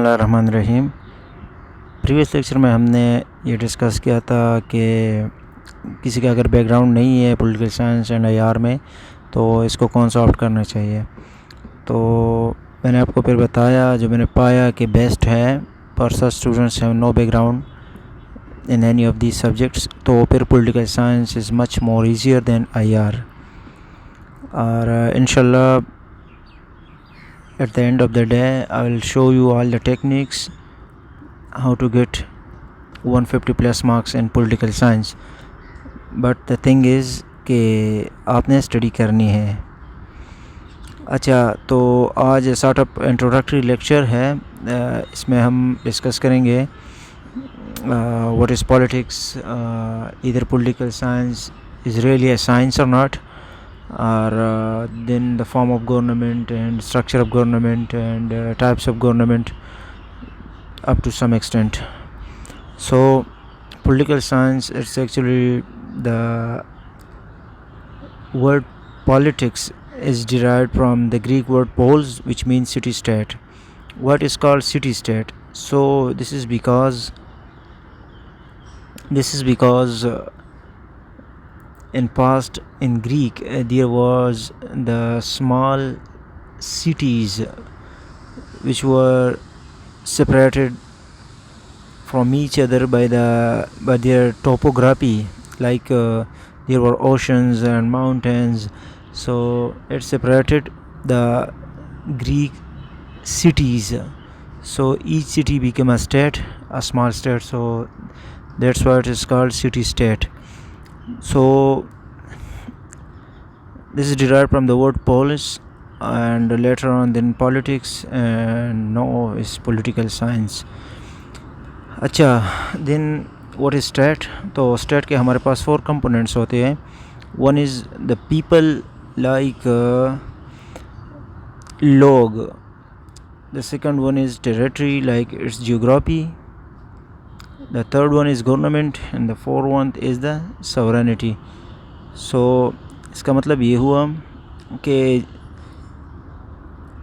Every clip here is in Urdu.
اللہ الرحمن الرحیم۔ پریویس لیکچر میں ہم نے یہ ڈسکس کیا تھا کہ کسی کا اگر بیک گراؤنڈ نہیں ہے political science and I R میں تو اس کو کون سا آپٹ کرنا چاہیے. تو میں نے آپ کو پھر بتایا جو میں نے پایا کہ بیسٹ ہے پر such students have no background in any of these subjects, تو پھر political science is much more easier than IR. اور انشاءاللہ at the end of the day I will show you all the techniques how to get 150 plus marks in political science. But the thing is کہ آپ نے اسٹڈی کرنی ہے. اچھا تو آج سارٹ اپ انٹروڈکٹری لیکچر ہے. اس میں ہم ڈسکس کریں گے what is politics, either political science is really a science or not, or then the form of government and structure of government and types of government up to some extent. So political science, it's actually the word politics is derived from the Greek word polis, which means city state. What is called city state? So this is because in past in Greek there was the small cities which were separated from each other by their topography, like there were oceans and mountains, so it separated the Greek cities. So each city became a state, a small state, so that's why it is called city state. So this is derived from the word polis, and later on then politics, and now is political science. اچھا then what is state? تو state کے ہمارے پاس 4 components ہوتے ہیں. One is the people, like لوگ. The second one is territory, like its geography. The third one is government, and the fourth one is the sovereignty. So اس کا مطلب یہ ہوا کہ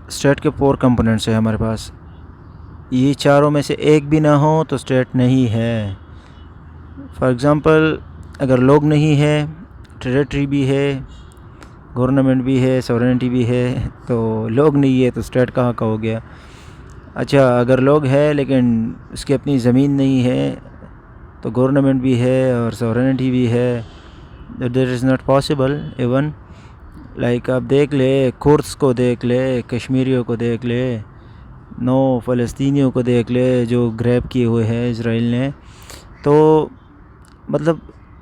اسٹیٹ کے 4 کمپوننٹس ہیں ہمارے پاس. یہ چاروں میں سے ایک بھی نہ ہو تو اسٹیٹ نہیں ہے. فار ایگزامپل اگر لوگ نہیں ہے، ٹیریٹری بھی ہے، گورنمنٹ بھی ہے، سورینٹی بھی ہے، تو لوگ نہیں ہے تو اسٹیٹ کہاں کا ہو گیا. اچھا اگر لوگ ہے لیکن اس کی اپنی زمین نہیں ہے تو گورنمنٹ بھی ہے اور سورینٹی بھی ہے. That is not possible. Even like آپ دیکھ لے، کورس کو دیکھ لے، کشمیریوں کو دیکھ لے، فلسطینیوں کو دیکھ لے جو گریب کیے ہوئے ہیں اسرائیل نے. تو مطلب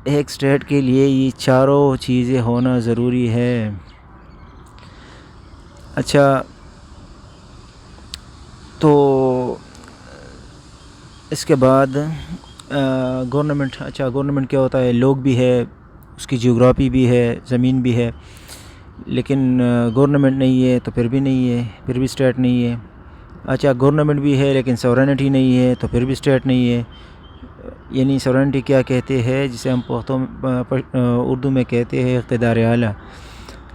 ایک اسٹیٹ کے لیے یہ چاروں چیزیں ہونا ضروری ہے. اچھا تو اس کے بعد گورنمنٹ. اچھا گورنمنٹ کیا ہوتا ہے؟ لوگ بھی ہے، اس کی جیوگرافی بھی ہے، زمین بھی ہے، لیکن گورنمنٹ نہیں ہے تو پھر بھی نہیں ہے، پھر بھی اسٹیٹ نہیں ہے. اچھا گورنمنٹ بھی ہے لیکن سورینٹی نہیں ہے تو پھر بھی اسٹیٹ نہیں ہے. یعنی سورینٹی کیا کہتے ہیں، جسے ہم اردو میں کہتے ہیں اقتدار اعلیٰ.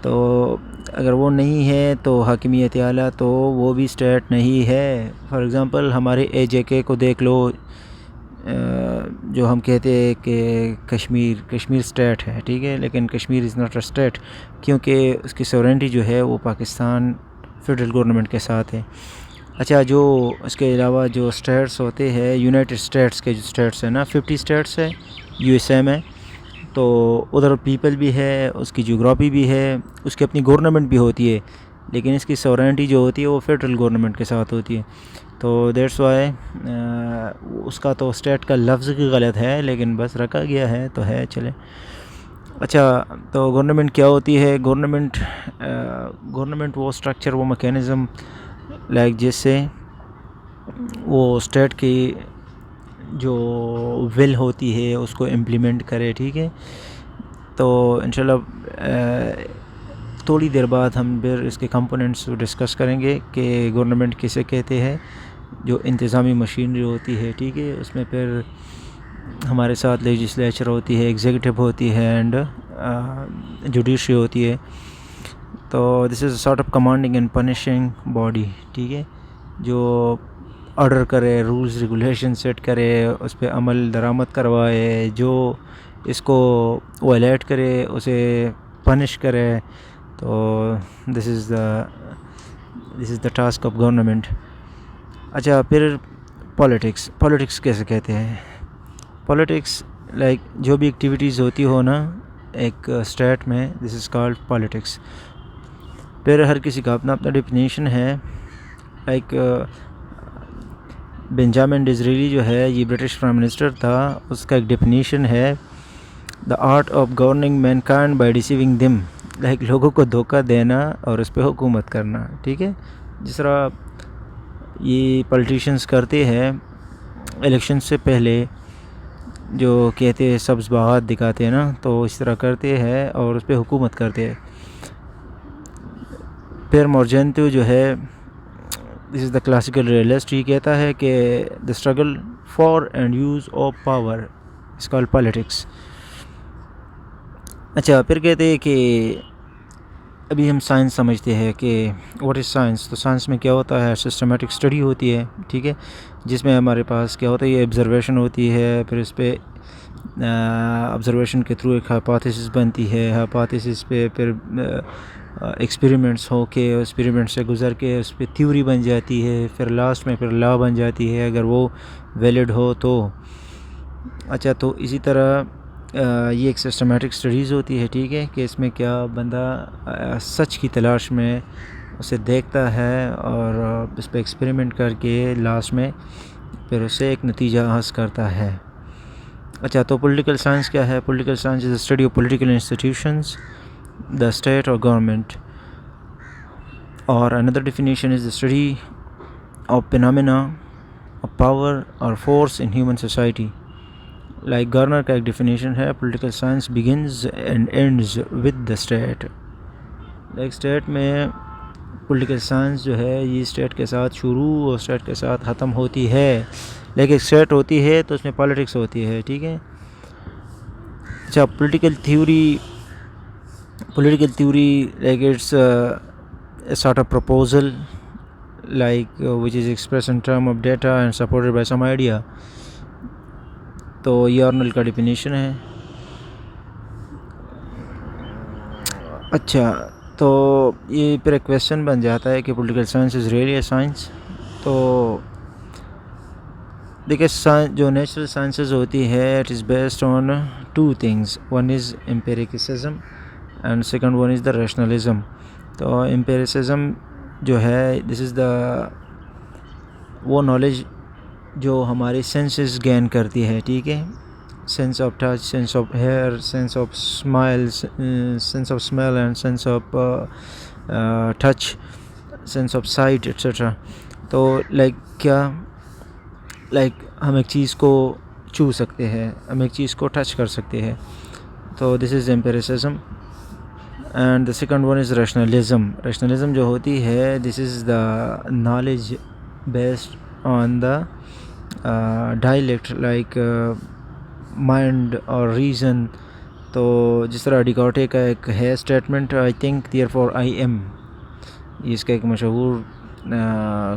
تو اگر وہ نہیں ہے تو حاکمیت اعلیٰ، تو وہ بھی اسٹیٹ نہیں ہے. فار ایگزامپل ہمارے اے جے کے کو دیکھ لو، جو ہم کہتے ہیں کہ کشمیر اسٹیٹ ہے، ٹھیک ہے، لیکن Kashmir is not a state, کیونکہ اس کی سورینٹی جو ہے وہ پاکستان فیڈرل گورنمنٹ کے ساتھ ہے. اچھا جو اس کے علاوہ جو اسٹیٹس ہوتے ہیں، یونائٹڈ اسٹیٹس کے جو اسٹیٹس ہیں نا، 50 اسٹیٹس ہے یو ایس اے میں، تو ادھر پیپل بھی ہے، اس کی جیوگرافی بھی ہے، اس کی اپنی گورنمنٹ بھی ہوتی ہے، لیکن اس کی سورینٹی جو ہوتی ہے وہ فیڈرل گورنمنٹ کے ساتھ ہوتی ہے. تو دیٹس وائی اس کا تو اسٹیٹ کا لفظ کی غلط ہے، لیکن بس رکھا گیا ہے تو ہے، چلے. اچھا تو گورنمنٹ کیا ہوتی ہے؟ گورنمنٹ وہ اسٹرکچر، وہ میکینزم، لائک جس سے وہ اسٹیٹ کی جو ول ہوتی ہے اس کو امپلیمنٹ کرے، ٹھیک ہے. تو انشاءاللہ تھوڑی دیر بعد ہم پھر اس کے کمپوننٹس ڈسکس کریں گے کہ گورنمنٹ کسے کہتے ہیں. جو انتظامی مشینری ہوتی ہے، ٹھیک ہے، اس میں پھر ہمارے ساتھ لیجسلیچر ہوتی ہے، ایگزیکٹو ہوتی ہے، اینڈ جوڈیشری ہوتی ہے. تو this is sort of commanding and punishing body, ٹھیک ہے، جو آرڈر کرے، رولز ریگولیشن سیٹ کرے، اس پہ عمل درآمد کروائے، جو اس کو وائلیٹ کرے اسے پنش کرے. تو this is the task of government. اچھا پھر پولیٹکس کیسے کہتے ہیں؟ پولیٹکس لائک جو بھی ایکٹیویٹیز ہوتی ہو نا ایک اسٹیٹ میں، دس از کالڈ پولیٹکس. پھر ہر کسی کا اپنا اپنا ڈیفینیشن ہے. لائک بنجامن ڈزریلی جو ہے یہ برٹش پرائم منسٹر تھا، اس کا ایک ڈیفینیشن ہے the art of governing mankind by deceiving them. Like لوگوں کو دھوکہ دینا اور اس پہ حکومت کرنا. ٹھیک ہے، جس طرح یہ پولیٹیشینس کرتے ہیں الیکشن سے پہلے، جو کہتے ہیں سبز باغات دکھاتے ہیں نا، تو اس طرح کرتے ہیں اور اس پہ حکومت کرتے ہیں. پھر مورجنٹو جو ہے this is the classical realist, یہ کہتا ہے کہ the struggle for and use of power is called politics. اچھا پھر کہتے ہیں کہ ابھی ہم سائنس سمجھتے ہیں کہ واٹ از سائنس. تو سائنس میں کیا ہوتا ہے؟ سسٹمیٹک اسٹڈی ہوتی ہے. ٹھیک ہے، جس میں ہمارے پاس کیا ہوتا ہے؟ یہ آبزرویشن ہوتی ہے، پھر اس پہ آبزرویشن کے تھرو ایک ہائپوتھیسس بنتی ہے، ہائپوتھیسس پہ پھر ایکسپیریمنٹس ہو کے، ایکسپیریمنٹ سے گزر کے اس پہ تھیوری بن جاتی ہے، پھر لاسٹ میں پھر لا بن جاتی ہے اگر وہ ویلڈ ہو تو. اچھا تو اسی طرح یہ ایک سسٹمیٹک اسٹڈیز ہوتی ہے. ٹھیک ہے، کہ اس میں کیا بندہ سچ کی تلاش میں اسے دیکھتا ہے اور اس پہ ایکسپیریمنٹ کر کے لاسٹ میں پھر اسے ایک نتیجہ حاصل کرتا ہے. اچھا تو پولیٹیکل سائنس کیا ہے؟ Political science is the study of political institutions, the state or government. Or another definition is the study of phenomena of power or force in human society. Like Garner کا ایک definition ہے political science begins and ends with the state. Like state میں political science جو ہے یہ state کے ساتھ شروع اور state کے ساتھ ختم ہوتی ہے. لیکن state ہوتی ہے تو اس میں politics ہوتی ہے. ٹھیک ہے. اچھا political theory like it's a sort of proposal like which is expressed in term of data and supported by some idea. تو یہ آرنل کا ڈیفینیشن ہے. اچھا تو یہ پھر ایک کویسچن بن جاتا ہے کہ political science is really a science. تو دیکھیں جو نیچرل سائنسز ہوتی ہے it is based on two things. One is empiricism and second one is the rationalism. تو امپیریسزم جو ہے دس از دا وہ نالج جو ہماری سینسز گین کرتی ہے. ٹھیک ہے، sense of touch, sense of hear, sense of smile, sense of smell and sense of touch, sense of sight etcetera. تو لائک ہم ایک چیز کو چھو سکتے ہیں، ہم ایک چیز کو ٹچ کر سکتے ہیں. تو this is empiricism. And the second one is rationalism. Rationalism جو ہوتی ہے this is the knowledge based on the dialect like mind اور ریزن. تو جس طرح ڈیکارٹے کا ایک ہے statement I think therefore I am, اس کا ایک مشہور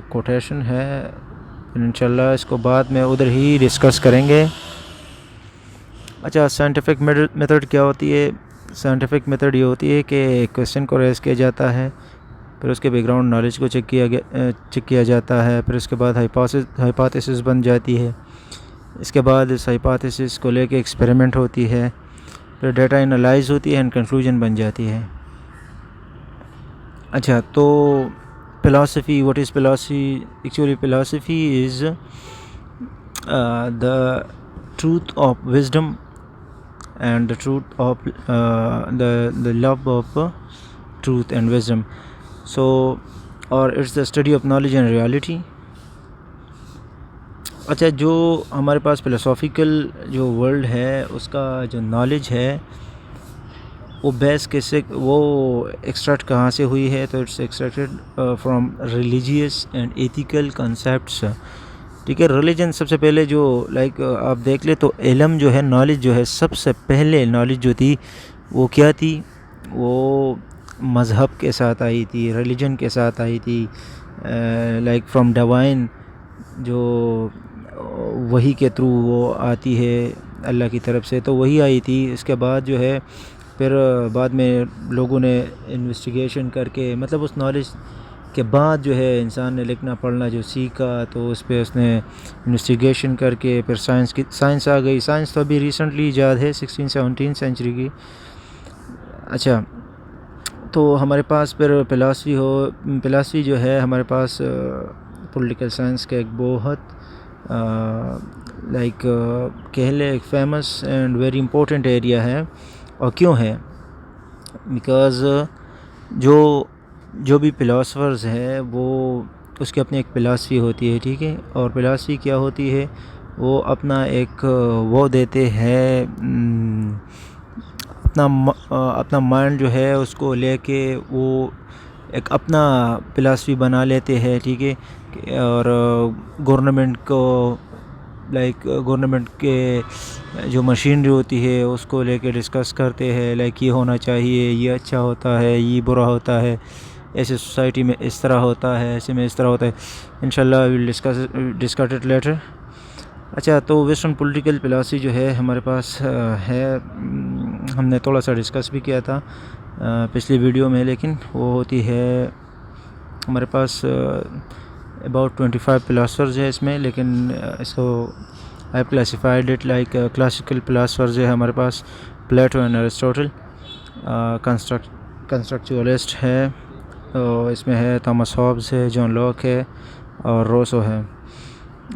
کوٹیشن ہے. انشاءاللہ اس کو بعد میں ادھر ہی ڈسکس کریں گے. اچھا سائنٹیفک میتھڈ کیا ہوتی ہے؟ سائنٹیفک میتھڈ یہ ہوتی ہے کہ ایک کویسچن کو ریز کیا جاتا ہے، پھر اس کے بیک گراؤنڈ نالج کو چیک کیا جاتا ہے، پھر اس کے بعد ہائپوتھیسس بن جاتی ہے. اس کے بعد اس ہائپوتھیسس کو لے کے ایکسپیریمنٹ ہوتی ہے، پھر ڈیٹا انالائز ہوتی ہے اینڈ کنکلوژن بن جاتی ہے. اچھا تو philosophy, what is philosophy? Actually philosophy is the truth of wisdom and the truth of the love of truth and wisdom. So or it's the study of knowledge and reality. اچھا جو ہمارے پاس فلسافیکل جو ورلڈ ہے اس کا جو نالج ہے وہ بیس کیسے وہ ایکسٹریکٹ کہاں سے ہوئی ہے؟ تو it's extracted from religious and ethical concepts. ٹھیک ہے، ریلیجن سب سے پہلے جو لائک آپ دیکھ لیں تو علم جو ہے، نالج جو ہے، سب سے پہلے نالج جو تھی وہ کیا تھی؟ وہ مذہب کے ساتھ آئی تھی، ریلیجن کے ساتھ آئی تھی. لائک فرام ڈیوائن جو وحی کے تھرو وہ آتی ہے اللہ کی طرف سے، تو وہی آئی تھی. اس کے بعد جو ہے پھر بعد میں لوگوں نے انویسٹیگیشن کر کے، مطلب اس نالج کے بعد جو ہے انسان نے لکھنا پڑھنا جو سیکھا، تو اس پہ اس نے انویسٹیگیشن کر کے پھر سائنس آ گئی. سائنس تو ابھی ریسنٹلی ایجاد ہے 16-17 سینچری کی. اچھا، تو ہمارے پاس پھر فلاسفی جو ہے ہمارے پاس پولیٹیکل سائنس کا ایک بہت لائک کہہ لیں ایک famous and very important area ہے. اور کیوں ہے؟ بیکاز جو بھی فلاسفرز ہیں وہ اس کی اپنی ایک فلاسفی ہوتی ہے، ٹھیک ہے. اور فلاسفی کیا ہوتی ہے؟ وہ اپنا ایک وہ دیتے ہیں، اپنا مائنڈ جو ہے اس کو لے کے وہ ایک اپنا فلاسفی بنا لیتے ہیں، ٹھیک ہے. اور گورنمنٹ کو گورنمنٹ کے جو مشینری ہوتی ہے اس کو لے کے ڈسکس کرتے ہیں، لائک یہ ہونا چاہیے، یہ اچھا ہوتا ہے، یہ برا ہوتا ہے، ایسے سوسائٹی میں اس طرح ہوتا ہے، ایسے میں اس طرح ہوتا ہے. انشاءاللہ we will discuss it later. اچھا، تو ویسٹرن پولیٹیکل فلاسفی جو ہے ہمارے پاس ہے، ہم نے تھوڑا سا ڈسکس بھی کیا تھا پچھلی ویڈیو میں، لیکن وہ ہوتی ہے ہمارے پاس اباؤٹ 25 فلاسفرز ہے اس میں. لیکن اس کو I classified it like classical philosophers ہے ہمارے پاس پلیٹو اینڈ ایرسٹوٹل. کنسٹرکچوالسٹ ہے، اس میں ہے تھامس ہابز ہے، جان لاک ہے اور روسو ہے.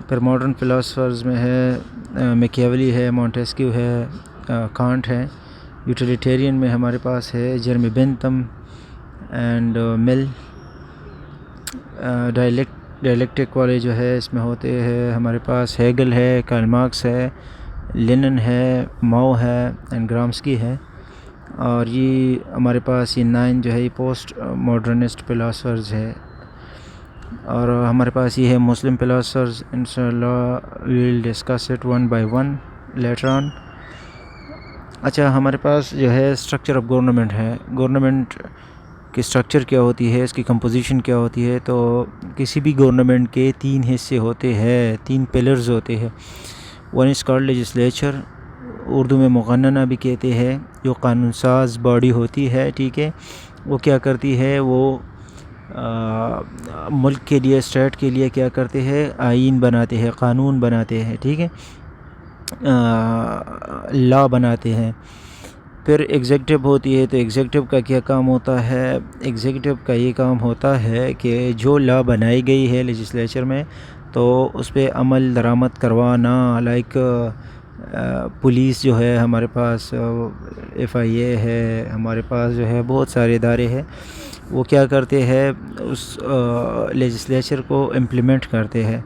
پھر ماڈرن فلاسفرز میں ہے میکیاولی ہے، مونٹیسکیو ہے، کانٹ ہے. یوٹیلیٹیرین میں ہمارے پاس ہے جرمی بنتھم اینڈ مل. ڈائلیکٹک والے جو ہے اس میں ہوتے ہیں ہمارے پاس ہیگل ہے، کارل مارکس ہے، لینن ہے، ماؤ ہے اینڈ گرامسکی ہے. اور یہ ہمارے پاس یہ 9 جو ہے یہ پوسٹ ماڈرنسٹ فلاسفرز ہے. اور ہمارے پاس یہ ہے مسلم فلاسفرز. انشاءاللہ we will discuss it one by one later on. اچھا، ہمارے پاس جو ہے اسٹرکچر آف گورنمنٹ ہے. گورنمنٹ کی اسٹرکچر کیا ہوتی ہے، اس کی کمپوزیشن کیا ہوتی ہے؟ تو کسی بھی گورنمنٹ کے 3 حصے ہوتے ہیں، 3 پلرز ہوتے ہیں. One is called legislature, Urdu میں مقننہ بھی کہتے ہیں، جو قانون ساز باڈی ہوتی ہے، ٹھیک ہے. وہ کیا کرتی ہے؟ وہ ملک کے لیے، اسٹیٹ کے لیے کیا کرتے ہیں؟ آئین بناتے ہیں، قانون بناتے ہیں، ٹھیک ہے، لا بناتے ہیں. پھر ایگزیکٹو ہوتی ہے. تو ایگزیکٹو کا کیا کام ہوتا ہے؟ ایگزیکٹو کا یہ کام ہوتا ہے کہ جو لا بنائی گئی ہے لیجسلیچر میں، تو اس پہ عمل درآمد کروانا. لائک پولیس جو ہے ہمارے پاس، ایف آئی اے ہے ہمارے پاس، جو ہے بہت سارے ادارے ہیں، وہ کیا کرتے ہیں؟ اس لیجسلیچر کو امپلیمنٹ کرتے ہیں.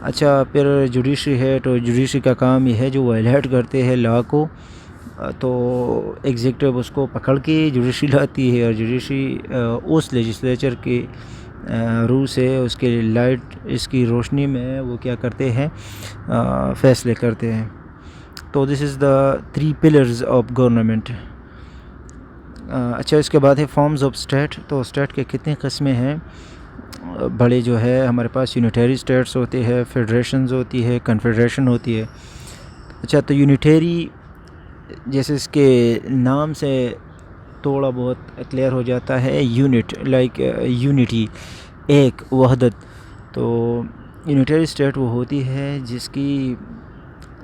اچھا، پھر جوڈیشری ہے. تو جوڈیشری کا کام یہ ہے جو وائلیٹ کرتے ہیں لا کو، تو ایگزیکٹو اس کو پکڑ کے جوڈیشری لاتی ہے، اور جوڈیشری اس لیجسلیچر کی روح سے، اس کے لائٹ، اس کی روشنی میں وہ کیا کرتے ہیں؟ فیصلے کرتے ہیں. تو this is the 3 pillars of government. اچھا، اس کے بعد ہے فارمز آف اسٹیٹ. تو اسٹیٹ کے کتنے قسمیں ہیں؟ بڑے جو ہے ہمارے پاس یونیٹری اسٹیٹس ہوتے ہیں، فیڈریشنز ہوتی ہے، کنفیڈریشن ہوتی ہے. اچھا، تو یونیٹری جیسے اس کے نام سے تھوڑا بہت کلیئر ہو جاتا ہے، یونٹ لائک یونٹی، ایک وحدت. تو یونیٹری اسٹیٹ وہ ہوتی ہے جس کی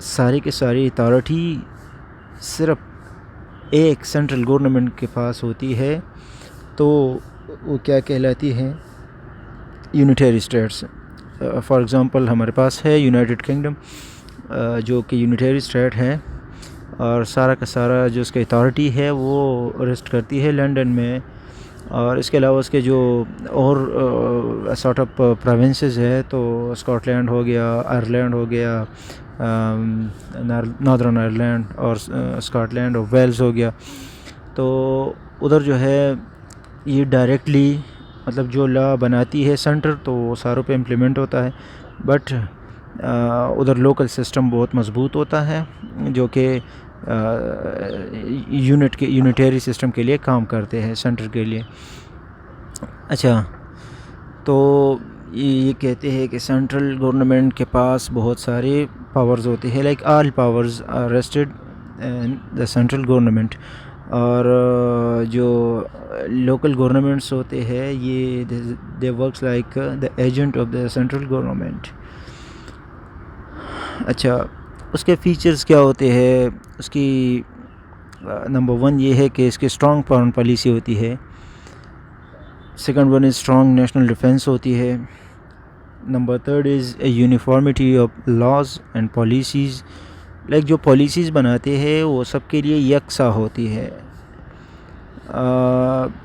ساری کی ساری اتھارٹی صرف ایک سینٹرل گورنمنٹ کے پاس ہوتی ہے. تو وہ کیا کہلاتی ہے؟ Unitary status. فار ایگزامپل ہمارے پاس ہے یونائٹڈ کنگڈم، جو کہ یونیٹری اسٹیٹ ہے، اور سارا کا سارا جو اس کا اتھارٹی ہے وہ ریسٹ کرتی ہے لنڈن میں. اور اس کے علاوہ اس کے جو اور سارٹ آف پروونسز ہے، تو اسکاٹ لینڈ ہو گیا، آئرلینڈ ہو گیا، ناردرن آئرلینڈ، اور اسکاٹ لینڈ اور ویلز ہو گیا. تو ادھر جو ہے یہ ڈائریکٹلی مطلب جو لا بناتی ہے سینٹر، تو وہ ساروں پہ امپلیمنٹ ہوتا ہے. بٹ ادھر لوکل سسٹم بہت مضبوط ہوتا ہے، جو کہ یونیٹری سسٹم کے لیے کام کرتے ہیں، سینٹر کے لیے. اچھا، تو یہ کہتے ہیں کہ سینٹرل گورنمنٹ کے پاس بہت سارے پاورز ہوتے ہیں، like all powers are vested in the central government. اور جو لوکل گورنمنٹس ہوتے ہیں یہ they works like the agent of the central government. اچھا، اس کے فیچرز کیا ہوتے ہیں؟ اس کی نمبر 1 یہ ہے کہ اس کی اسٹرانگ فارن پالیسی ہوتی ہے. Second one is strong national defence ہوتی ہے. Number 3 is a uniformity of laws and policies, like جو پالیسیز بناتے ہیں وہ سب کے لیے یکساں ہوتی ہے.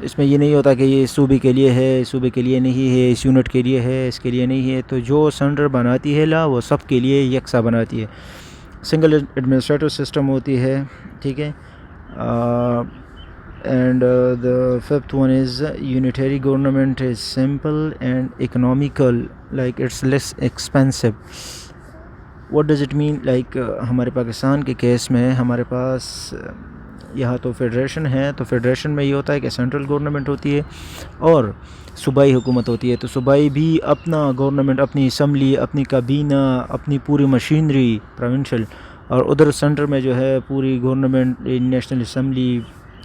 اس میں یہ نہیں ہوتا کہ یہ صوبے کے لیے ہے، صوبے کے لیے نہیں ہے، اس یونٹ کے لیے ہے، اس کے لیے نہیں ہے. تو جو سینٹر بناتی ہے لا وہ سب کے لیے یکساں بناتی ہے. سنگل ایڈمنسٹریٹو سسٹم ہوتی ہے، ٹھیک ہے. And the 5th one is unitary government is simple and economical, like it's less expensive. What does it mean? Like ہمارے پاکستان کے کیس میں ہمارے پاس یہاں تو فیڈریشن ہے، تو فیڈریشن میں یہ ہوتا ہے کہ سینٹرل گورنمنٹ ہوتی ہے اور صوبائی حکومت ہوتی ہے. تو صوبائی بھی اپنا گورنمنٹ، اپنی اسمبلی، اپنی کابینہ، اپنی پوری مشینری پروونشل، اور ادھر سینٹر میں جو ہے پوری گورنمنٹ، نیشنل اسمبلی،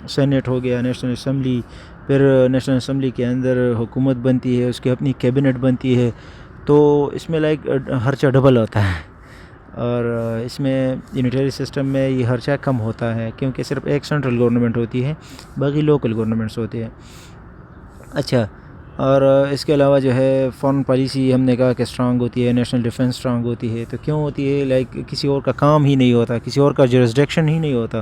سینیٹ ہو گیا، نیشنل اسمبلی، پھر نیشنل اسمبلی کے اندر حکومت بنتی ہے، اس کی اپنی کیبنٹ بنتی ہے. تو اس میں لائک خرچہ ڈبل ہوتا ہے. اور اس میں یونیٹری سسٹم میں یہ خرچہ کم ہوتا ہے کیونکہ صرف ایک سینٹرل گورنمنٹ ہوتی ہے، باقی لوکل گورنمنٹس ہوتی ہیں. اچھا، اور اس کے علاوہ جو ہے فارن پالیسی ہم نے کہا کہ اسٹرانگ ہوتی ہے، نیشنل ڈیفینس اسٹرانگ ہوتی ہے. تو کیوں ہوتی ہے؟ لائک کسی اور کا کام ہی نہیں ہوتا، کسی اور کا جورسڈکشن ہی نہیں ہوتا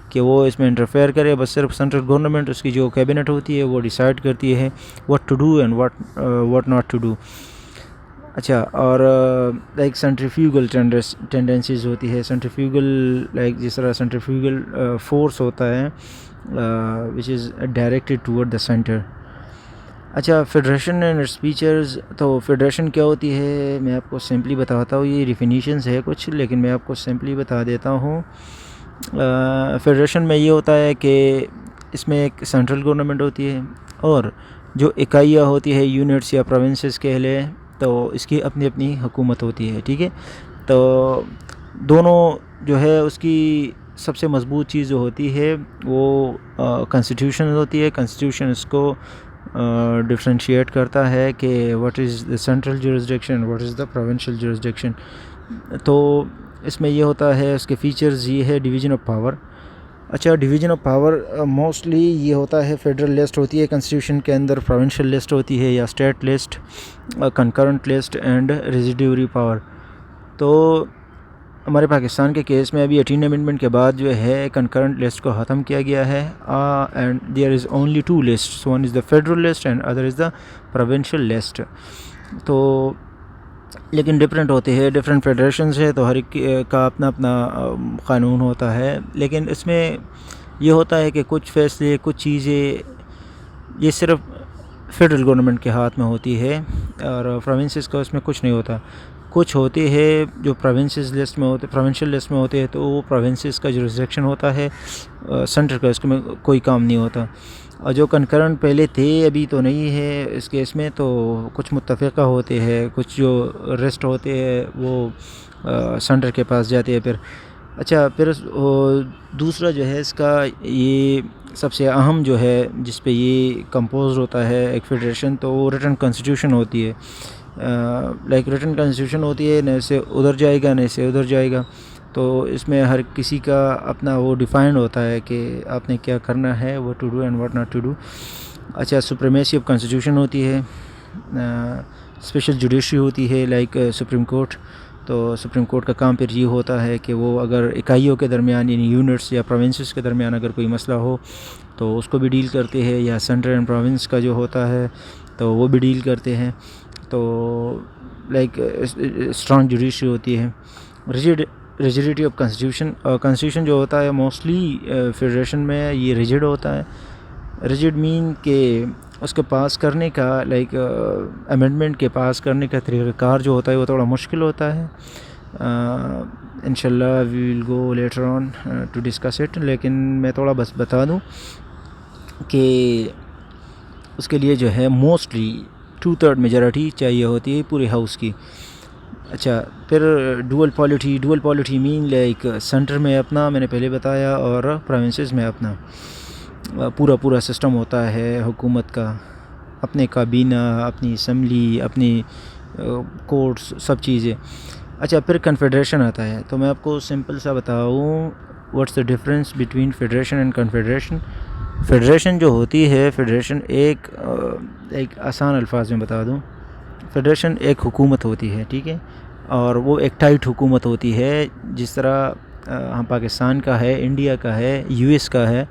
کہ وہ اس میں انٹرفیئر کرے. بس صرف سینٹرل گورنمنٹ، اس کی جو کیبنٹ ہوتی ہے وہ ڈیسائیڈ کرتی ہے what to do and what not to do. اچھا، اور لائک سینٹریفیوگل ٹینڈنسیز ہوتی ہے. سینٹریفیوگل لائک جس طرح سینٹریفیوگل فورس ہوتا ہے وچ از ڈائریکٹڈ ٹورڈ دا سینٹر. اچھا، فیڈریشن اینڈ اٹس فیچرز. تو فیڈریشن کیا ہوتی ہے میں آپ کو سمپلی بتاتا ہوں. یہ ڈیفینیشنز ہے کچھ، لیکن میں آپ کو سمپلی بتا دیتا ہوں. فیڈریشن میں یہ ہوتا ہے کہ اس میں ایک سینٹرل گورنمنٹ ہوتی ہے اور جو اکائیاں ہوتی ہے، یونٹس یا پروونسز کے لئے، تو اس کی اپنی اپنی حکومت ہوتی ہے، ٹھیک ہے. تو دونوں جو ہے اس کی سب سے مضبوط چیز جو ہوتی ہے وہ کنسٹیٹیوشن ہوتی ہے. کنسٹیٹیوشن اس کو ڈفرینشیٹ کرتا ہے کہ what is the central jurisdiction, what is the provincial jurisdiction. تو اس میں یہ ہوتا ہے، اس کے فیچرز یہ ہے ڈویژن آف پاور. اچھا، ڈویژن آف پاور موسٹلی یہ ہوتا ہے فیڈرل لسٹ ہوتی ہے کنسٹیٹیوشن کے اندر، پروونشل لسٹ ہوتی ہے یا state list, concurrent list and residuary power. تو ہمارے پاکستان کے کیس میں ابھی 18 امینڈمنٹ کے بعد جو ہے کنکرنٹ لسٹ کو ختم کیا گیا ہے. And there is only 2 list, one is the federal list and other is the provincial list. تو لیکن ڈفرینٹ ہوتے ہیں، ڈفرینٹ فیڈریشنز ہے، تو ہر ایک کا اپنا اپنا قانون ہوتا ہے. لیکن اس میں یہ ہوتا ہے کہ کچھ فیصلے، کچھ چیزیں یہ صرف فیڈرل گورنمنٹ کے ہاتھ میں ہوتی ہے اور پروونسز کا اس میں کچھ نہیں ہوتا. کچھ ہوتے ہیں جو پروونسز لسٹ میں ہوتے، پروونشل لسٹ میں ہوتے ہیں، تو وہ پروونسز کا جورسڈکشن ہوتا ہے، سینٹر کا اس میں کوئی کام نہیں ہوتا. اور جو کنکرنٹ پہلے تھے ابھی تو نہیں ہے اس کیس میں، تو کچھ متفقہ ہوتے ہیں، کچھ جو ریسٹ ہوتے ہیں وہ سینٹر کے پاس جاتے ہیں. پھر اچھا، پھر دوسرا جو ہے اس کا یہ سب سے اہم جو ہے جس پہ یہ کمپوز ہوتا ہے ایک فیڈریشن، تو وہ ریٹن کنسٹیٹیوشن ہوتی ہے. لائک ریٹن کنسٹیٹیوشن ہوتی ہے، نہ سے ادھر جائے گا نہ سے ادھر جائے گا. تو اس میں ہر کسی کا اپنا وہ ڈیفائنڈ ہوتا ہے کہ آپ نے کیا کرنا ہے، what to do and what not to do. اچھا، سپریمیسی آف کنسٹیٹیوشن ہوتی ہے. اسپیشل جوڈیشری ہوتی ہے لائک سپریم کورٹ. تو سپریم کورٹ کا کام پھر یہ ہوتا ہے کہ وہ اگر اکائیوں کے درمیان یعنی یونٹس یا پروونسز کے درمیان اگر کوئی مسئلہ ہو تو اس کو بھی ڈیل کرتے ہیں، یا سینٹر اینڈ پروونس کا جو ہوتا ہے تو وہ بھی ڈیل کرتے ہیں. تو لائک اسٹرانگ جوڈیشری ہوتی ہے. Rigidity of constitution. کنسٹیٹیوشن جو ہوتا ہے موسٹلی فیڈریشن میں یہ ریجڈ ہوتا ہے. ریجڈ مین کہ اس کے پاس کرنے کا لائک امینڈمنٹ کے پاس کرنے کا طریقہ کار جو ہوتا ہے وہ تھوڑا مشکل ہوتا ہے. انشاءاللہ we will go later on to discuss it. لیکن میں تھوڑا بس بتا دوں کہ اس کے لیے جو ہے موسٹلی 2/3 میجورٹی چاہیے ہوتی ہے پورے ہاؤس کی. اچھا پھر ڈول پالیٹی مین لائک سینٹر میں اپنا میں نے پہلے بتایا اور پروونسز میں اپنا پورا سسٹم ہوتا ہے حکومت کا، اپنے کابینہ، اپنی اسمبلی، اپنی کورٹس، سب چیزیں. اچھا پھر کنفیڈریشن آتا ہے، تو میں آپ کو سمپل سا بتاؤں what's the difference between federation and confederation. Federation جو ہوتی ہے، فیڈریشن ایک آسان الفاظ میں بتا دوں، فیڈریشن ایک حکومت ہوتی ہے، ٹھیک ہے، اور وہ ایک ٹائٹ حکومت ہوتی ہے، جس طرح ہم پاکستان کا ہے، انڈیا کا ہے، یو ایس کا ہے.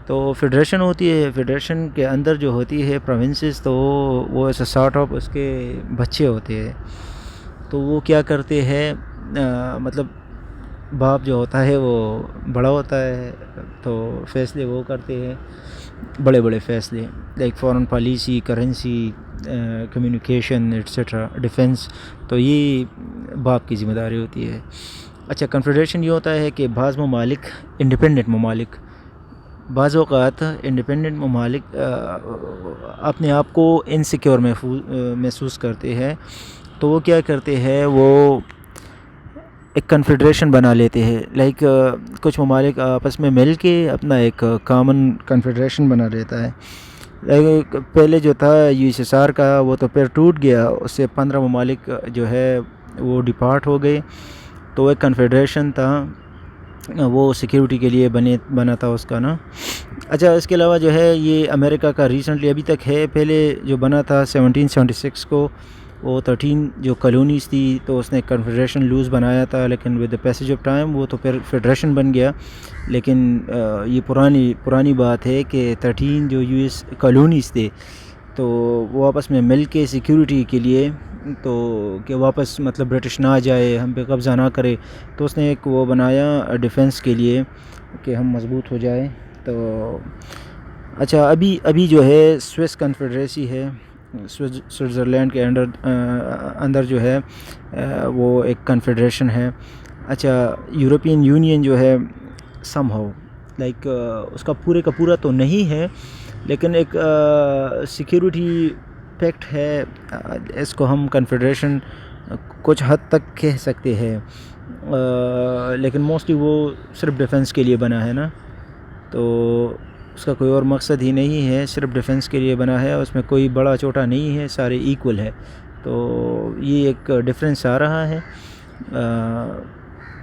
تو فیڈریشن ہوتی ہے، فیڈریشن کے اندر جو ہوتی ہے پروونسز، تو وہ ایسا سارٹ آف اس کے بچے ہوتے ہیں. تو وہ کیا کرتے ہیں، مطلب باپ جو ہوتا ہے وہ بڑا ہوتا ہے، تو فیصلے وہ کرتے ہیں، بڑے فیصلے like foreign policy, currency, communication etcetera, defence, تو یہ باپ کی ذمہ داری ہوتی ہے. اچھا کنفیڈریشن یہ ہوتا ہے کہ بعض ممالک، انڈیپینڈنٹ ممالک، بعض اوقات انڈیپینڈنٹ ممالک اپنے آپ کو انسیکیور محسوس کرتے ہیں، تو وہ کیا کرتے ہیں، وہ ایک کنفیڈریشن بنا لیتے ہیں. لائک کچھ ممالک آپس میں مل کے اپنا ایک کامن کنفیڈریشن بنا لیتا ہے. لائک پہلے جو تھا یو ایس ایس آر کا، وہ تو پھر ٹوٹ گیا، اس سے 15 ممالک جو ہے وہ ڈپارٹ ہو گئے. تو ایک کنفیڈریشن تھا، وہ سیکیورٹی کے لیے بنا تھا اس کا نا. اچھا اس کے علاوہ جو ہے یہ امریکہ کا ریسنٹلی ابھی تک ہے، پہلے جو بنا تھا 1776 کو، وہ 13 جو کالونیز تھی، تو اس نے کنفیڈریشن لوز بنایا تھا، لیکن with the passage of time وہ تو پھر فیڈریشن بن گیا. لیکن یہ پرانی بات ہے کہ 13 جو یو ایس کالونیز تھے، تو وہ آپس میں مل کے سیکیورٹی کے لیے، تو کہ واپس مطلب برٹش نہ آ جائے، ہم پہ قبضہ نہ کرے، تو اس نے ایک وہ بنایا ڈیفنس کے لیے کہ ہم مضبوط ہو جائیں. تو اچھا ابھی جو ہے سوئس کنفیڈریسی ہے، سوئٹزرلینڈ کے اندر جو ہے وہ ایک کنفیڈریشن ہے. اچھا یورپین یونین جو ہے سم ہاؤ لائک اس کا پورا تو نہیں ہے، لیکن ایک سیکیورٹی پیکٹ ہے، اس کو ہم کنفیڈریشن کچھ حد تک کہہ سکتے ہیں، لیکن موسٹلی وہ صرف ڈیفنس کے لیے بنا ہے نا. تو اس کا کوئی اور مقصد ہی نہیں ہے، صرف ڈیفنس کے لیے بنا ہے، اس میں کوئی بڑا چھوٹا نہیں ہے، سارے ایکول ہے. تو یہ ایک ڈفرینس آ رہا ہے.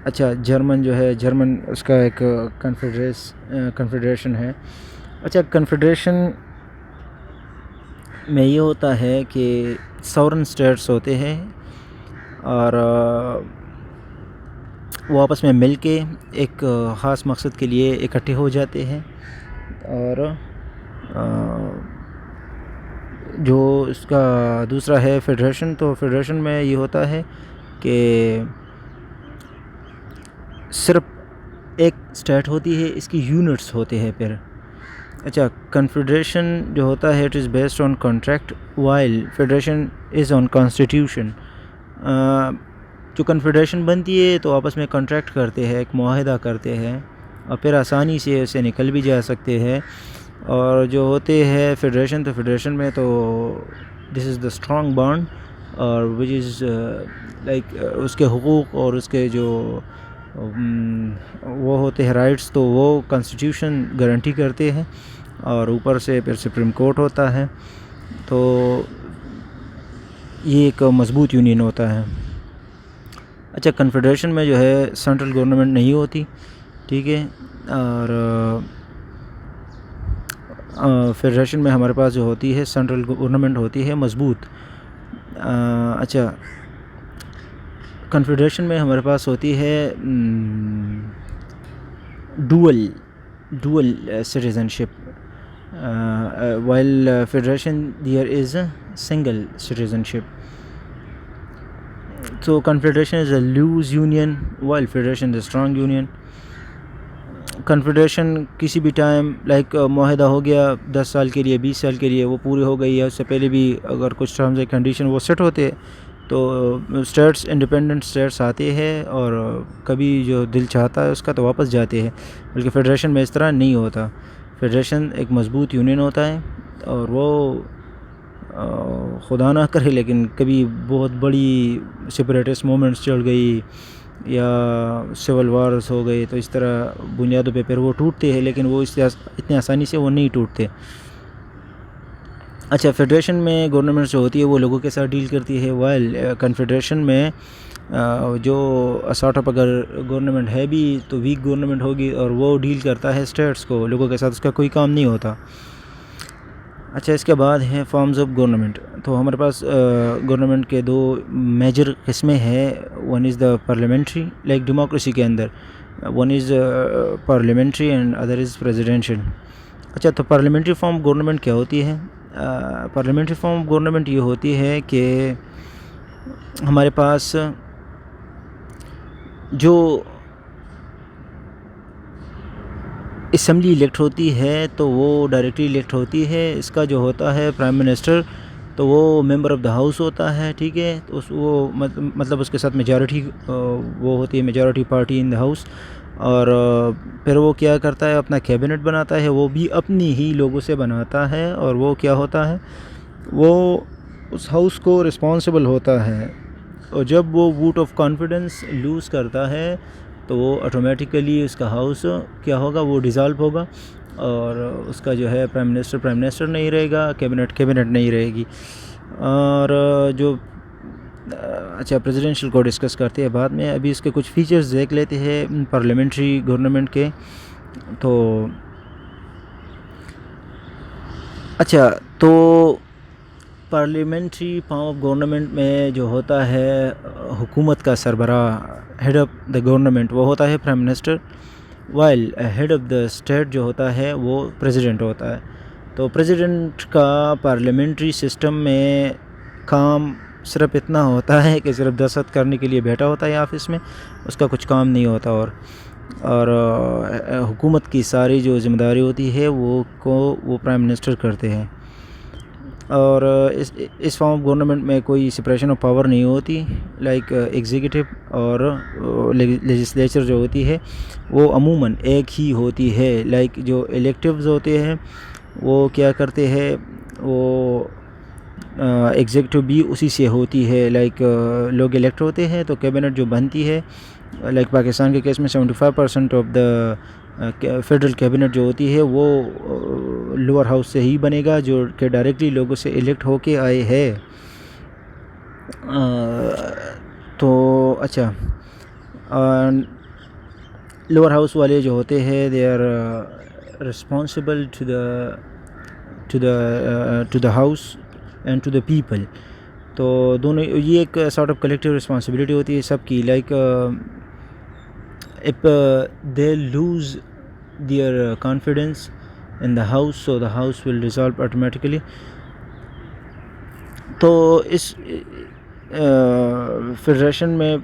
اچھا جرمن جو ہے، جرمن اس کا ایک کنفیڈریشن ہے. اچھا کنفیڈریشن میں یہ ہوتا ہے کہ سورن اسٹیٹس ہوتے ہیں، اور وہ آپس میں مل کے ایک خاص مقصد کے لیے اکٹھے ہو جاتے ہیں. اور جو اس کا دوسرا ہے فیڈریشن، تو فیڈریشن میں یہ ہوتا ہے کہ صرف ایک اسٹیٹ ہوتی ہے، اس کی یونٹس ہوتے ہیں پھر. اچھا کنفیڈریشن جو ہوتا ہے it is based on contract while federation is on constitution. جو کنفیڈریشن بنتی ہے تو آپس میں کانٹریکٹ کرتے ہیں، ایک معاہدہ کرتے ہیں، اور پھر آسانی سے اسے نکل بھی جا سکتے ہیں. اور جو ہوتے ہیں فیڈریشن، تو فیڈریشن میں تو this is the strong bond, اور وچ از لائک اس کے حقوق اور اس کے جو وہ ہوتے ہیں رائٹس، تو وہ کانسٹیٹیوشن گارنٹی کرتے ہیں، اور اوپر سے پھر سپریم کورٹ ہوتا ہے. تو یہ ایک مضبوط یونین ہوتا ہے. اچھا کنفیڈریشن میں جو ہے سینٹرل گورنمنٹ نہیں ہوتی، ٹھیک ہے، اور فیڈریشن میں ہمارے پاس جو ہوتی ہے سینٹرل گورنمنٹ ہوتی ہے مضبوط. اچھا کنفیڈریشن میں ہمارے پاس ہوتی ہے dual citizen ship, while federation there is a single citizenship. So confederation is a loose union while federation is a strong union. Confederation کسی بھی ٹائم لائک معاہدہ ہو گیا 10 سال کے لیے، 20 سال کے لیے، وہ پوری ہو گئی ہے، اس سے پہلے بھی اگر کچھ ٹرمز اینڈ کنڈیشن وہ سیٹ ہوتے تو اسٹیٹس انڈیپینڈنٹ اسٹیٹس آتے ہیں، اور کبھی جو دل چاہتا ہے اس کا تو واپس جاتے ہیں. بلکہ فیڈریشن میں اس طرح نہیں ہوتا. فیڈریشن ایک مضبوط یونین ہوتا ہے، اور وہ خدا نہ کرے لیکن کبھی بہت بڑی سپریٹسٹ مومنٹس چل گئی یا سول وارز ہو گئے تو اس طرح بنیادوں پہ پھر وہ ٹوٹتے ہیں، لیکن وہ اتنی آسانی سے وہ نہیں ٹوٹتے۔ اچھا، فیڈریشن میں گورنمنٹ جو ہوتی ہے وہ لوگوں کے ساتھ ڈیل کرتی ہے، وائل کنفیڈریشن میں جو سارٹ آف اگر گورنمنٹ ہے بھی تو ویک گورنمنٹ ہوگی اور وہ ڈیل کرتا ہے اسٹیٹس کو، لوگوں کے ساتھ اس کا کوئی کام نہیں ہوتا۔ اچھا، اس کے بعد ہے فارمز آف گورنمنٹ۔ تو ہمارے پاس گورنمنٹ کے دو میجر قسمیں ہیں، one is the parliamentary, like democracy کے اندر one is parliamentary and other is presidential. اچھا، تو پارلیمنٹری فارم گورنمنٹ کیا ہوتی ہے؟ پارلیمنٹری فارم گورنمنٹ یہ ہوتی ہے کہ ہمارے پاس جو اسمبلی الیکٹ ہوتی ہے تو وہ ڈائریکٹلی الیکٹ ہوتی ہے، اس کا جو ہوتا ہے پرائم منسٹر تو وہ ممبر آف دا ہاؤس ہوتا ہے، ٹھیک ہے، تو وہ مطلب اس کے ساتھ میجارٹی وہ ہوتی ہے، majority party in the house, اور پھر وہ کیا کرتا ہے اپنا کیبنٹ بناتا ہے، وہ بھی اپنی ہی لوگوں سے بناتا ہے، اور وہ کیا ہوتا ہے وہ اس ہاؤس کو رسپانسبل ہوتا ہے، اور جب وہ ووٹ آف کانفیڈنس لوز کرتا ہے تو وہ آٹومیٹیکلی اس کا ہاؤس کیا ہوگا، وہ ڈیزالو ہوگا، اور اس کا جو ہے پرائم منسٹر نہیں رہے گا، کیبنٹ نہیں رہے گی۔ اور جو اچھا پریزیڈنشیل کو ڈسکس کرتے ہیں بعد میں، ابھی اس کے کچھ فیچرز دیکھ لیتے ہیں پارلیمنٹری گورنمنٹ کے۔ تو اچھا، تو پارلیمنٹری فارم آف گورنمنٹ میں جو ہوتا ہے حکومت کا سربراہ، ہیڈ آف دا گورنمنٹ، وہ ہوتا ہے prime minister, while head of the state جو ہوتا ہے وہ پریزیڈنٹ ہوتا ہے۔ تو پریزیڈنٹ کا پارلیمنٹری سسٹم میں کام صرف اتنا ہوتا ہے کہ صرف دستخط کرنے کے لیے بیٹھا ہوتا ہے آفس میں، اس کا کچھ کام نہیں ہوتا، اور حکومت کی ساری جو ذمہ داری ہوتی ہے وہ پرائم منسٹر کرتے ہیں۔ اور اس فارم آف گورنمنٹ میں کوئی سپریشن آف پاور نہیں ہوتی، لائک ایگزیکٹو اور لیجسلیچر جو ہوتی ہے وہ عموماً ایک ہی ہوتی ہے، لائک جو الیکٹیوز ہوتے ہیں وہ کیا کرتے ہیں، وہ ایگزیکٹو بھی اسی سے ہوتی ہے، لائک لوگ الیکٹ ہوتے ہیں تو کیبنٹ جو بنتی ہے، لائک پاکستان کے کیس میں 75% آف دا فیڈرل کیبنٹ جو ہوتی ہے وہ لوور ہاؤس سے ہی بنے گا، جو کہ ڈائریکٹلی لوگوں سے الیکٹ ہو کے آئے ہیں۔ تو اچھا، لوور ہاؤس والے جو ہوتے ہیں they are responsible to the house and to the people۔ تو دونوں یہ ایک سارٹ آف کلیکٹیو رسپانسبلٹی ہوتی ہے سب کی، like if they lose their confidence in the house so the house will dissolve automatically۔ تو اس فیڈریشن میں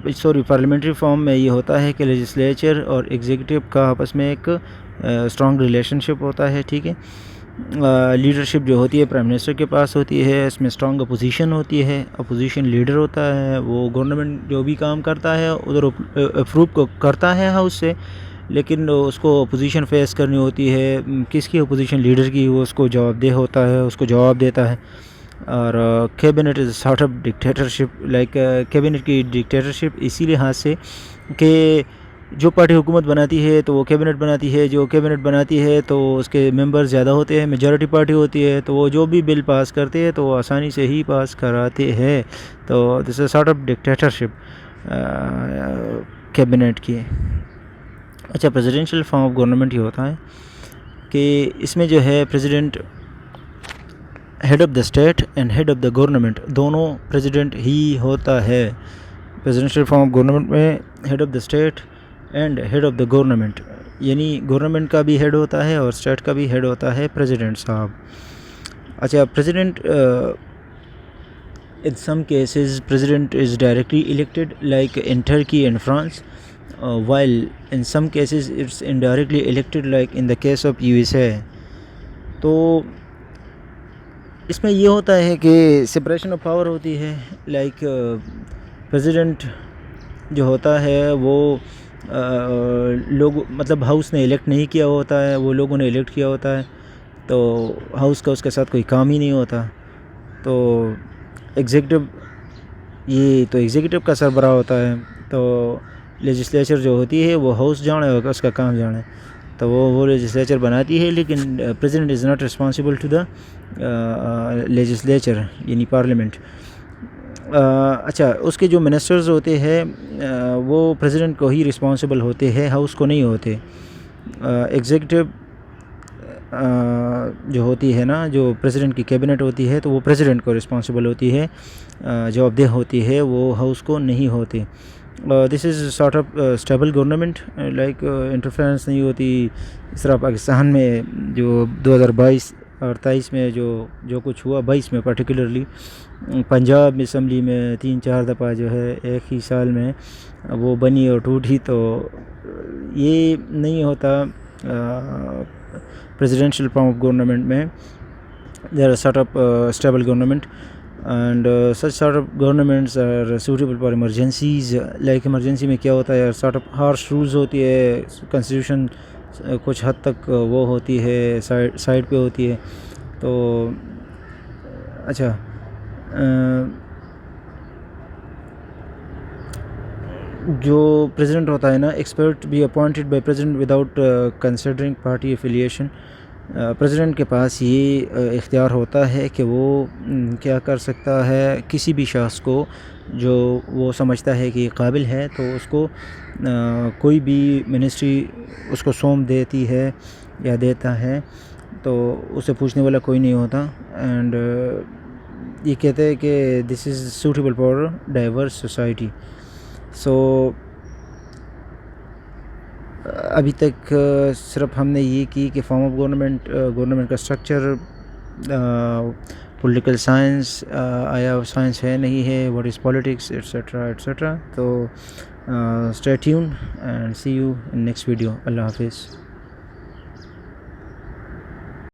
پارلیمنٹری فارم میں یہ ہوتا ہے کہ لیجسلیچر اور ایگزیکٹو کا آپس میں ایک اسٹرانگ ریلیشن شپ ہوتا ہے، ٹھیک ہے۔ لیڈرشپ جو ہوتی ہے پرائم منسٹر کے پاس ہوتی ہے، اس میں اسٹرانگ اپوزیشن ہوتی ہے، اپوزیشن لیڈر ہوتا ہے، وہ گورنمنٹ جو بھی کام کرتا ہے ادھر اپروو کو کرتا ہے ہاؤس سے، لیکن اس کو اپوزیشن فیس کرنی ہوتی ہے، کس کی اپوزیشن لیڈر کی، وہ اس کو جواب دہ ہوتا ہے، اس کو جواب دیتا ہے۔ اور cabinet is sort of dictatorship, like cabinet کی ڈکٹیٹرشپ اسی لحاظ سے کہ جو پارٹی حکومت بناتی ہے تو وہ کیبنٹ بناتی ہے، جو کیبنٹ بناتی ہے تو اس کے ممبر زیادہ ہوتے ہیں، میجورٹی پارٹی ہوتی ہے، تو وہ جو بھی بل پاس کرتے ہیں تو وہ آسانی سے ہی پاس کراتے ہیں۔ تو this is sort of dictatorship cabinet کی۔ اچھا، پریزیڈنشیل فارم آف گورنمنٹ یہ ہوتا ہے کہ اس میں جو ہے president head of the state and head of the government دونوں پریزیڈنٹ ہی ہوتا ہے۔ پریزیڈنشیل فارم آف گورنمنٹ میں head of the state and head of the government, یعنی گورنمنٹ کا بھی ہیڈ ہوتا ہے اور اسٹیٹ کا بھی ہیڈ ہوتا ہے پریزیڈنٹ صاحب۔ اچھا، president in some cases president is directly elected like in Turkey and France, while in some cases it's indirectly elected like in the case of USA۔ تو اس میں یہ ہوتا ہے کہ سپریشن آف پاور ہوتی ہے، لائک پریزیڈنٹ جو ہوتا ہے وہ لوگ مطلب ہاؤس نے الیکٹ نہیں کیا ہوتا ہے، وہ لوگوں نے الیکٹ کیا ہوتا ہے، تو ہاؤس کا اس کے ساتھ کوئی کام ہی نہیں ہوتا۔ تو ایگزیکٹو یہ تو ایگزیکٹو کا سربراہ ہوتا ہے، تو لیجسلیچر جو ہوتی ہے وہ ہاؤس جانے ہوگا، اس کا کام جانے، تو وہ لیجسلیچر بناتی ہے، لیکن president is not responsible to the legislature یعنی پارلیمنٹ۔ اچھا، اس کے جو منسٹرز ہوتے ہیں وہ پریزیڈنٹ کو ہی رسپانسبل ہوتے ہیں، ہاؤس کو نہیں ہوتے۔ ایگزیکٹو جو ہوتی ہے نا، جو پریزیڈنٹ کی کیبنٹ ہوتی ہے، تو وہ پریزیڈنٹ کو رسپانسبل ہوتی ہے، جواب دہ ہوتی ہے، وہ ہاؤس کو نہیں ہوتی۔ This is sort of stable government, like interference نہیں ہوتی اس طرح پاکستان میں جو 2022 اور 23 میں جو کچھ ہوا، 22 میں پرٹیکولرلی پنجاب اسمبلی میں 3-4 دفعہ جو ہے ایک ہی سال میں وہ بنی اور ٹوٹی، تو یہ نہیں ہوتا presidential form of government میں۔ there are sort of stable government and such sort of governments are suitable for emergencies, like emergency میں کیا ہوتا ہے، sort of harsh rules ہوتی ہے، constitution کچھ حد تک وہ ہوتی ہے، سائڈ پہ ہوتی ہے۔ تو اچھا، جو پریزیڈنٹ ہوتا ہے نا، expert be appointed by president without considering party affiliation. President کے پاس یہ اختیار ہوتا ہے کہ وہ کیا کر سکتا ہے، کسی بھی شخص کو جو وہ سمجھتا ہے کہ قابل ہے، تو اس کو کوئی بھی منسٹری اس کو سونپ دیتی ہے یا دیتا ہے، تو اسے پوچھنے والا کوئی نہیں ہوتا۔ اینڈ یہ کہتے ہیں کہ this is suitable for diverse society. So ابھی تک صرف ہم نے یہ کی کہ فارم آف گورنمنٹ کا اسٹرکچر، پولیٹیکل سائنس آیا سائنس ہے نہیں ہے، what is politics etcetera etcetera. تو stay tune and see you in next video. اللہ حافظ۔